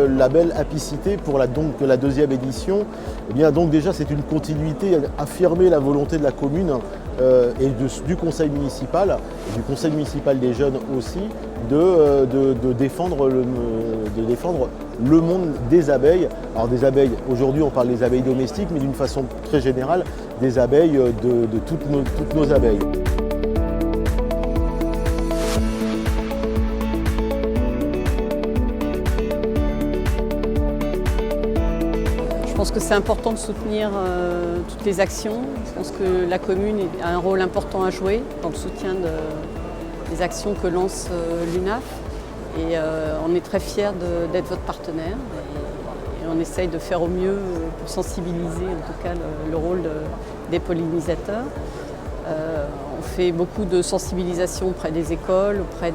label Apicité pour la deuxième édition. Eh bien, donc déjà c'est une continuité, affirmer la volonté de la commune et du conseil municipal, et du conseil municipal des jeunes aussi, de défendre le monde des abeilles. Alors des abeilles, aujourd'hui on parle des abeilles domestiques, mais d'une façon très générale, des abeilles de toutes nos abeilles. Je pense que c'est important de soutenir toutes les actions. Je pense que la commune a un rôle important à jouer dans le soutien des actions que lance l'UNAF. Et on est très fiers d'être votre partenaire. Et on essaye de faire au mieux pour sensibiliser en tout cas le rôle des pollinisateurs. On fait beaucoup de sensibilisation auprès des écoles, auprès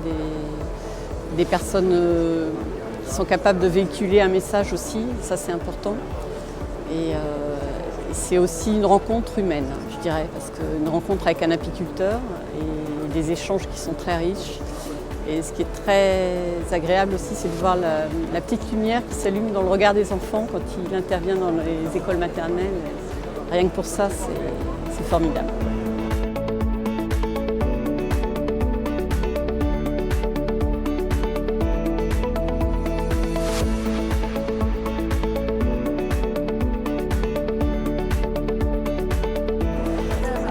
des personnes qui sont capables de véhiculer un message aussi. Ça c'est important. Et c'est aussi une rencontre humaine, je dirais, parce qu'une rencontre avec un apiculteur et des échanges qui sont très riches. Et ce qui est très agréable aussi, c'est de voir la petite lumière qui s'allume dans le regard des enfants quand il intervient dans les écoles maternelles. Rien que pour ça, c'est formidable.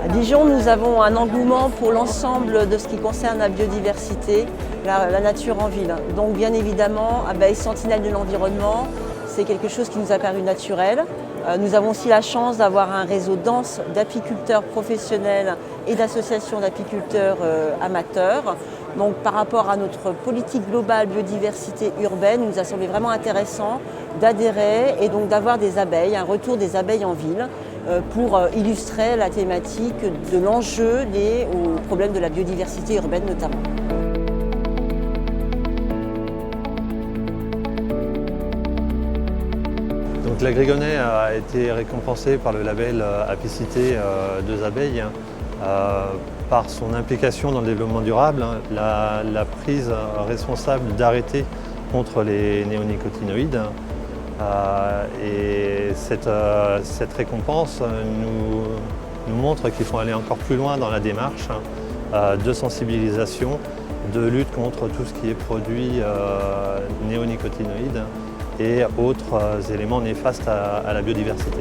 À Dijon, nous avons un engouement pour l'ensemble de ce qui concerne la biodiversité, la nature en ville. Donc bien évidemment, abeilles sentinelles de l'environnement, c'est quelque chose qui nous a paru naturel. Nous avons aussi la chance d'avoir un réseau dense d'apiculteurs professionnels et d'associations d'apiculteurs amateurs. Donc par rapport à notre politique globale biodiversité urbaine, il nous a semblé vraiment intéressant d'adhérer et donc d'avoir des abeilles, un retour des abeilles en ville pour illustrer la thématique de l'enjeu lié aux problèmes de la biodiversité urbaine notamment. Donc l'Agrigonnet a été récompensé par le label Apicité 2 abeilles par son implication dans le développement durable, la prise responsable d'arrêter contre les néonicotinoïdes. Et cette récompense nous montre qu'il faut aller encore plus loin dans la démarche de sensibilisation, de lutte contre tout ce qui est produit néonicotinoïdes et autres éléments néfastes à la biodiversité.